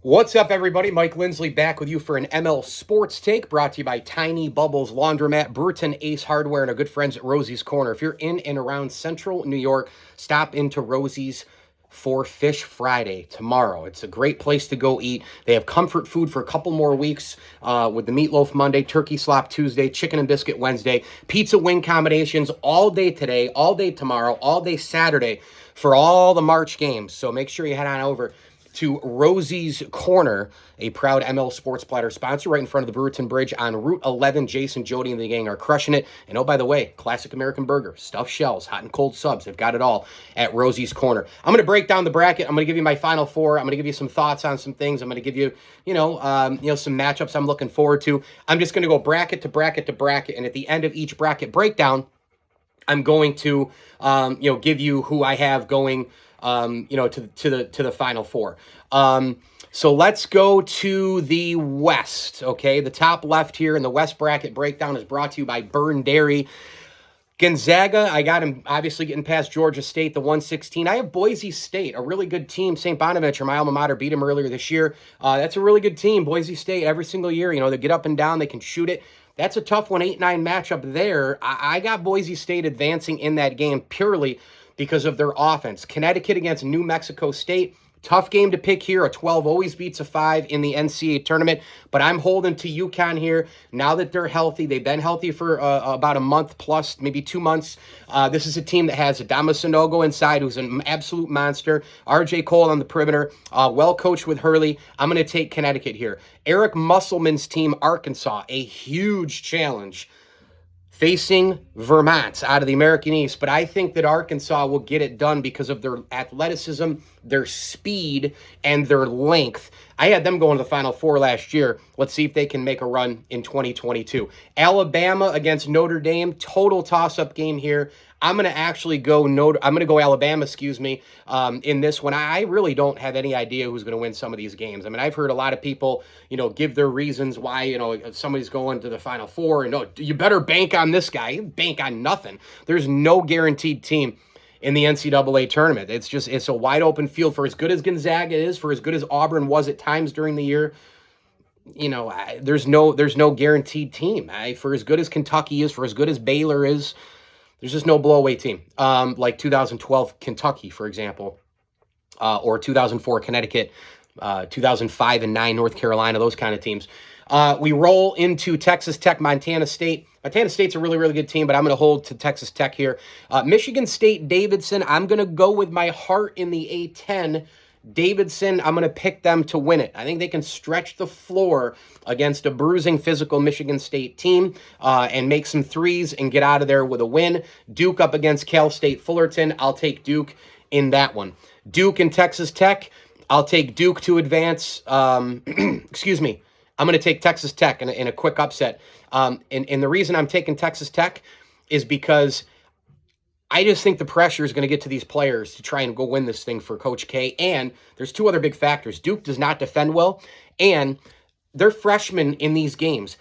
What's up, everybody? Mike Lindsley back with you for an ML Sports Take brought to you by Tiny Bubbles Laundromat, Burton Ace Hardware, and our good friends at Rosie's Corner. If you're in and around central New York, stop into Rosie's for Fish Friday tomorrow. It's a great place to go eat. They have comfort food for a couple more weeks with the Meatloaf Monday, Turkey Slop Tuesday, Chicken and Biscuit Wednesday, pizza wing combinations all day today, all day tomorrow, all day Saturday for all the March games. So make sure you head on over to Rosie's Corner, a proud ML Sports Platter sponsor right in front of the Brewerton Bridge on Route 11. Jason, Jody, and the gang are crushing it. And oh, by the way, classic American burger, stuffed shells, hot and cold subs. They've got it all at Rosie's Corner. I'm going to break down the bracket. I'm going to give you my final four. I'm going to give you some thoughts on some things. I'm going to give you, some matchups I'm looking forward to. I'm just going to go bracket to bracket to bracket. And at the end of each bracket breakdown, I'm going to, give you who I have going to the Final Four. So let's go to the West, okay? The top left here in the West bracket breakdown is brought to you by Burn Dairy. Gonzaga, I got him obviously getting past Georgia State, the 116. I have Boise State, a really good team. St. Bonaventure, my alma mater, beat him earlier this year. That's a really good team. Boise State, every single year, they get up and down, they can shoot it. That's a tough 1-8-9 matchup there. I got Boise State advancing in that game purely because of their offense. Connecticut against New Mexico State. Tough game to pick here. A 12 always beats a 5 in the NCAA tournament, but I'm holding to UConn here now that they're healthy. They've been healthy for about a month plus, maybe 2 months. This is a team that has Adama Sanogo inside, who's an absolute monster. RJ Cole on the perimeter, well coached with Hurley. I'm going to take Connecticut here. Eric Musselman's team, Arkansas, a huge challenge facing Vermont out of the American East, but I think that Arkansas will get it done because of their athleticism, their speed, and their length. I had them going to the Final Four last year. Let's see if they can make a run in 2022. Alabama against Notre Dame, total toss-up game here. I'm going to actually go Alabama, in this one. I really don't have any idea who's going to win some of these games. I mean, I've heard a lot of people, give their reasons why, if somebody's going to the Final Four, and you better bank on this guy. You bank on nothing. There's no guaranteed team in the NCAA tournament. It's a wide open field. For as good as Gonzaga is, for as good as Auburn was at times during the year, there's no guaranteed team. For as good as Kentucky is, for as good as Baylor is, there's just no blowaway team, like 2012 Kentucky, for example, or 2004 Connecticut, 2005 and 9 North Carolina, those kind of teams. We roll into Texas Tech, Montana State. Montana State's a really, really good team, but I'm going to hold to Texas Tech here. Michigan State, Davidson. I'm going to go with my heart in the A10. Davidson, I'm going to pick them to win it. I think they can stretch the floor against a bruising physical Michigan State team and make some threes and get out of there with a win. Duke up against Cal State Fullerton. I'll take Duke in that one. Duke and Texas Tech. I'll take Duke to advance. Excuse me. I'm going to take Texas Tech in a quick upset. And the reason I'm taking Texas Tech is because I just think the pressure is going to get to these players to try and go win this thing for Coach K. And there's two other big factors. Duke does not defend well, and they're freshmen in these games.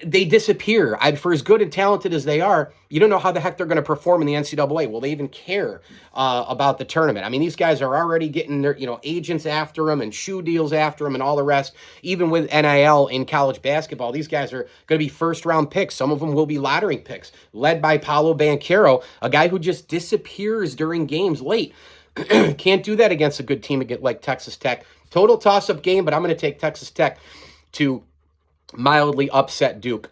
They disappear. For as good and talented as they are, you don't know how the heck they're going to perform in the NCAA. Will they even care about the tournament? I mean, these guys are already getting their agents after them and shoe deals after them and all the rest. Even with NIL in college basketball, these guys are going to be first-round picks. Some of them will be lottery picks, led by Paolo Banchero, a guy who just disappears during games late. Can't do that against a good team like Texas Tech. Total toss-up game, but I'm going to take Texas Tech to mildly upset Duke.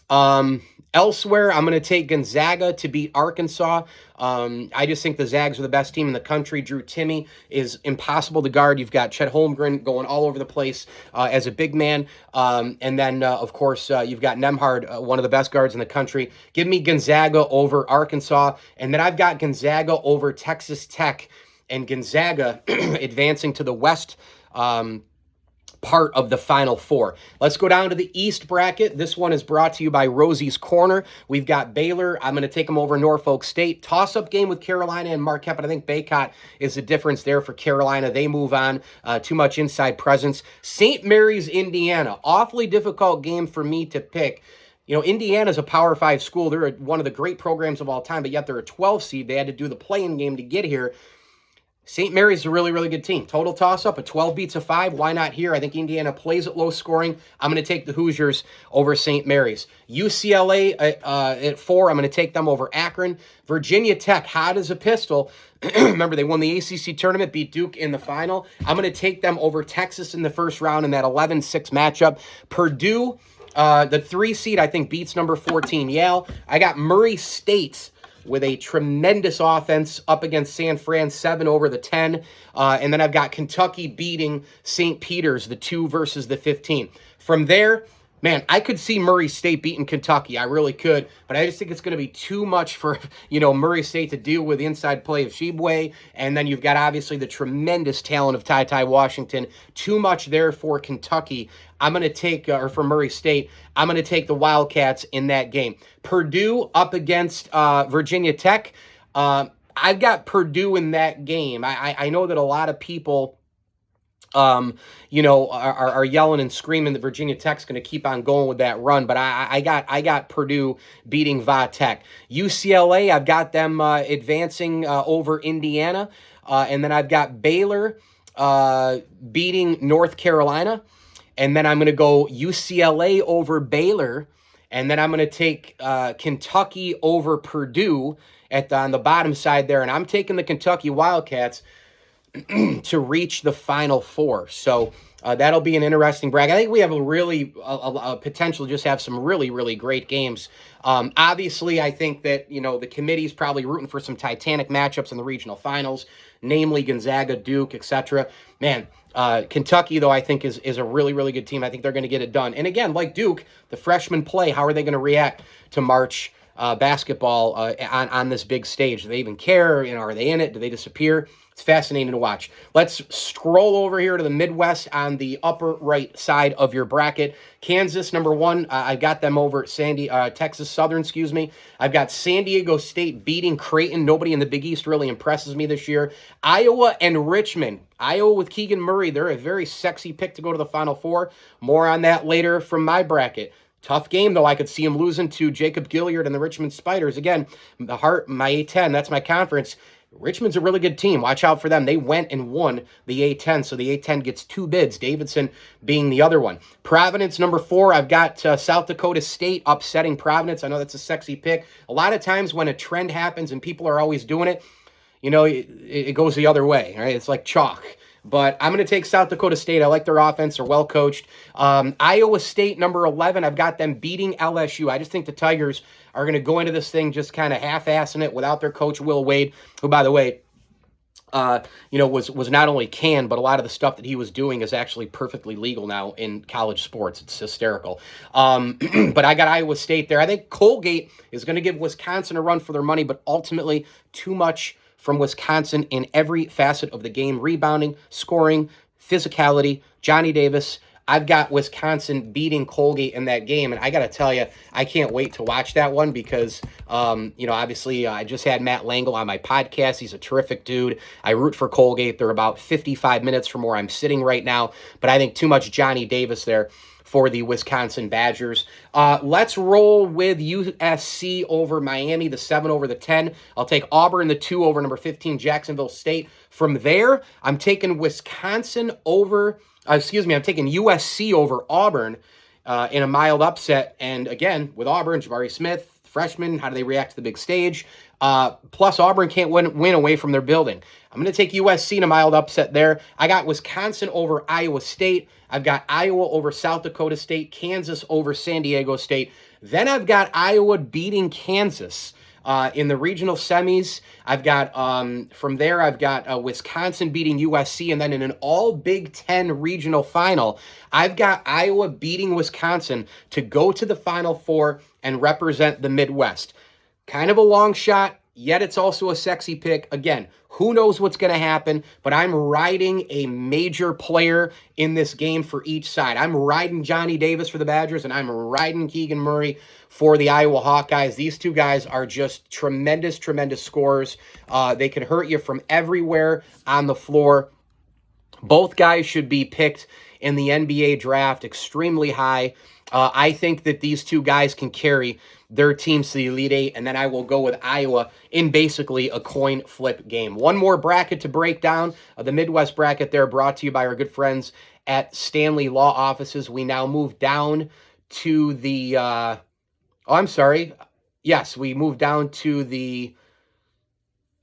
Elsewhere, I'm going to take Gonzaga to beat Arkansas. I just think the Zags are the best team in the country. Drew Timme is impossible to guard. You've got Chet Holmgren going all over the place as a big man. And then, of course, you've got Nembhard, one of the best guards in the country. Give me Gonzaga over Arkansas. And then I've got Gonzaga over Texas Tech, and Gonzaga advancing to the West part of the Final Four. Let's go down to the East bracket. This one is brought to you by Rosie's Corner. We've got Baylor. I'm going to take them over Norfolk State. Toss-up game with Carolina and Marquette, but I think Baycott is the difference there for Carolina. They move on. Too much inside presence. St. Mary's, Indiana. Awfully difficult game for me to pick. Indiana's a Power 5 school. They're one of the great programs of all time, but yet they're a 12 seed. They had to do the play-in game to get here. St. Mary's is a really, really good team. Total toss-up, a 12 beats a 5. Why not here? I think Indiana plays at low scoring. I'm going to take the Hoosiers over St. Mary's. UCLA at 4. I'm going to take them over Akron. Virginia Tech, hot as a pistol. Remember, they won the ACC tournament, beat Duke in the final. I'm going to take them over Texas in the first round in that 11-6 matchup. Purdue, the 3 seed, I think, beats number 14 Yale. I got Murray State with a tremendous offense up against San Fran, 7 over the 10. And then I've got Kentucky beating St. Peter's, the 2 versus the 15. From there, man, I could see Murray State beating Kentucky. I really could. But I just think it's going to be too much for, Murray State to deal with the inside play of Shibwe. And then you've got, obviously, the tremendous talent of Ty Washington. Too much there for Kentucky. I'm going to take, or for Murray State, I'm going to take the Wildcats in that game. Purdue up against Virginia Tech. I've got Purdue in that game. I know that a lot of people, are yelling and screaming that Virginia Tech's going to keep on going with that run, but I got Purdue beating Va Tech. UCLA, I've got them advancing over Indiana, and then I've got Baylor beating North Carolina. And then I'm going to go UCLA over Baylor. And then I'm going to take Kentucky over Purdue on the bottom side there. And I'm taking the Kentucky Wildcats to reach the Final Four. So that'll be an interesting bracket. I think we have a potential to just have some really, really great games. Obviously, I think that, the committee's probably rooting for some titanic matchups in the regional finals, namely Gonzaga, Duke, etc. Man, Kentucky, though, I think is a really, really good team. I think they're going to get it done. And again, like Duke, the freshmen play. How are they going to react to March basketball on this big stage? Do they even care? Are they in it? Do they disappear? It's fascinating to watch. Let's scroll over here to the Midwest on the upper right side of your bracket. Kansas, number 1. I got them over Texas Southern, I've got San Diego State beating Creighton. Nobody in the Big East really impresses me this year. Iowa and Richmond. Iowa with Keegan Murray. They're a very sexy pick to go to the Final Four. More on that later from my bracket. Tough game, though. I could see him losing to Jacob Gilliard and the Richmond Spiders. Again, my A10, that's my conference. Richmond's a really good team. Watch out for them. They went and won the A10, so the A10 gets 2 bids, Davidson being the other one. Providence, number 4. I've got South Dakota State upsetting Providence. I know that's a sexy pick. A lot of times when a trend happens and people are always doing it, it goes the other way, right? It's like chalk. But I'm going to take South Dakota State. I like their offense. They're well coached. Iowa State, number 11. I've got them beating LSU. I just think the Tigers are going to go into this thing just kind of half-assing it without their coach, Will Wade, who, by the way, was not only canned, but a lot of the stuff that he was doing is actually perfectly legal now in college sports. It's hysterical. But I got Iowa State there. I think Colgate is going to give Wisconsin a run for their money, but ultimately too much from Wisconsin in every facet of the game: rebounding, scoring, physicality. Johnny Davis. I've got Wisconsin beating Colgate in that game, and I got to tell you, I can't wait to watch that one because, obviously I just had Matt Langle on my podcast. He's a terrific dude. I root for Colgate. They're about 55 minutes from where I'm sitting right now, but I think too much Johnny Davis there for the Wisconsin Badgers. Let's roll with USC over Miami, the 7 over the 10. I'll take Auburn, the 2 over number 15, Jacksonville State. From there, I'm taking I'm taking USC over Auburn in a mild upset. And again, with Auburn, Jabari Smith, freshman, how do they react to the big stage? Plus, Auburn can't win away from their building. I'm going to take USC in a mild upset there. I got Wisconsin over Iowa State. I've got Iowa over South Dakota State, Kansas over San Diego State. Then I've got Iowa beating Kansas in the regional semis. I've got, from there, I've got Wisconsin beating USC. And then in an all Big Ten regional final, I've got Iowa beating Wisconsin to go to the Final Four and represent the Midwest. Kind of a long shot, yet it's also a sexy pick. Again, who knows what's going to happen, but I'm riding a major player in this game for each side. I'm riding Johnny Davis for the Badgers, and I'm riding Keegan Murray for the Iowa Hawkeyes. These two guys are just tremendous, tremendous scorers. They can hurt you from everywhere on the floor. Both guys should be picked in the NBA draft extremely high. I think that these two guys can carry their teams to the Elite Eight, and then I will go with Iowa in basically a coin flip game. One more bracket to break down. The Midwest bracket there, brought to you by our good friends at Stanley Law Offices. We now move down to the, Yes, we moved down to the,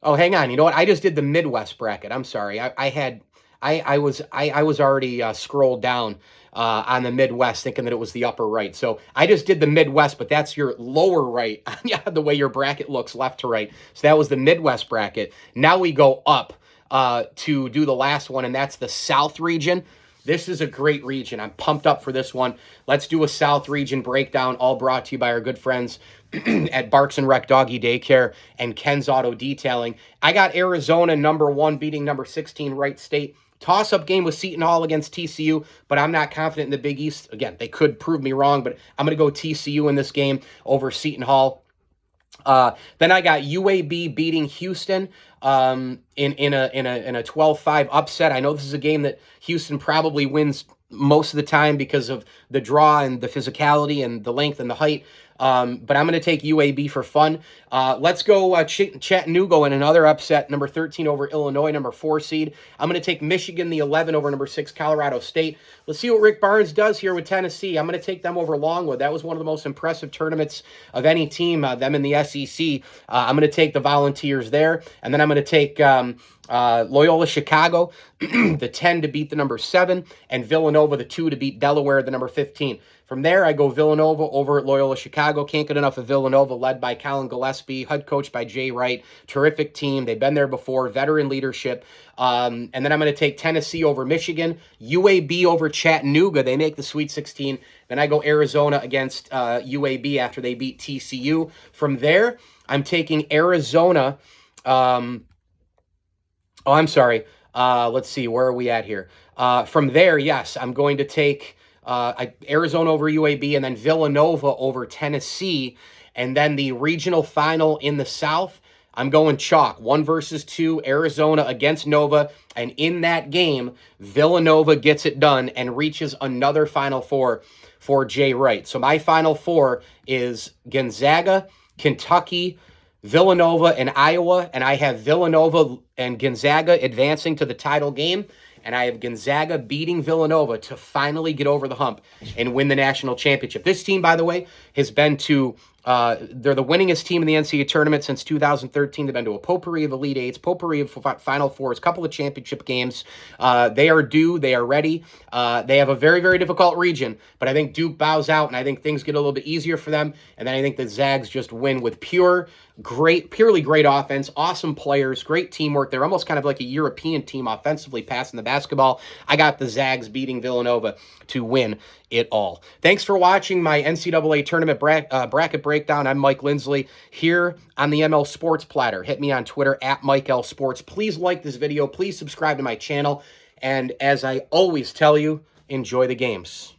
oh, hang on. You know what? I just did the Midwest bracket. I'm sorry. I was already scrolled down on the Midwest, thinking that it was the upper right. So I just did the Midwest, but that's your lower right. Yeah, the way your bracket looks, left to right. So that was the Midwest bracket. Now we go up to do the last one, and that's the South region. This is a great region. I'm pumped up for this one. Let's do a South region breakdown, all brought to you by our good friends at Barks and Rec Doggy Daycare and Ken's Auto Detailing. I got Arizona #1 beating #16 Wright State. Toss-up game with Seton Hall against TCU, but I'm not confident in the Big East. Again, they could prove me wrong, but I'm going to go TCU in this game over Seton Hall. Then I got UAB beating Houston in a 12-5 upset. I know this is a game that Houston probably wins most of the time because of the draw and the physicality and the length and the height. But I'm going to take UAB for fun. Let's go Chattanooga in another upset, #13 over Illinois, #4 seed. I'm going to take Michigan, the 11, over #6 Colorado State. Let's see what Rick Barnes does here with Tennessee. I'm going to take them over Longwood. That was one of the most impressive tournaments of any team, them in the SEC. I'm going to take the Volunteers there. And then I'm going to take Loyola Chicago, the 10 to beat the #7, and Villanova, the 2 to beat Delaware, the #15. From there, I go Villanova over at Loyola Chicago. Can't get enough of Villanova, led by Colin Gillespie, head coach by Jay Wright. Terrific team. They've been there before, veteran leadership. And then I'm going to take Tennessee over Michigan, UAB over Chattanooga. They make the Sweet 16. Then I go Arizona against UAB after they beat TCU. From there, I'm taking Arizona. Let's see. Where are we at here? From there, yes, I'm going to take Arizona over UAB, and then Villanova over Tennessee. And then the regional final in the South, I'm going chalk. 1 versus 2, Arizona against Nova. And in that game, Villanova gets it done and reaches another Final Four for Jay Wright. So my Final Four is Gonzaga, Kentucky, Villanova, and Iowa. And I have Villanova and Gonzaga advancing to the title game. And I have Gonzaga beating Villanova to finally get over the hump and win the national championship. This team, by the way, has been to, they're the winningest team in the NCAA tournament since 2013. They've been to a potpourri of Elite Eights, potpourri of Final Fours, couple of championship games. They are due. They are ready. They have a very, very difficult region, but I think Duke bows out, and I think things get a little bit easier for them. And then I think the Zags just win with purely great offense, awesome players, great teamwork. They're almost kind of like a European team offensively, passing the basketball. I got the Zags beating Villanova to win it all. Thanks for watching my NCAA Tournament bracket breakdown. I'm Mike Lindsley here on the ML Sports Platter. Hit me on Twitter at MikeLSports. Please like this video. Please subscribe to my channel. And as I always tell you, enjoy the games.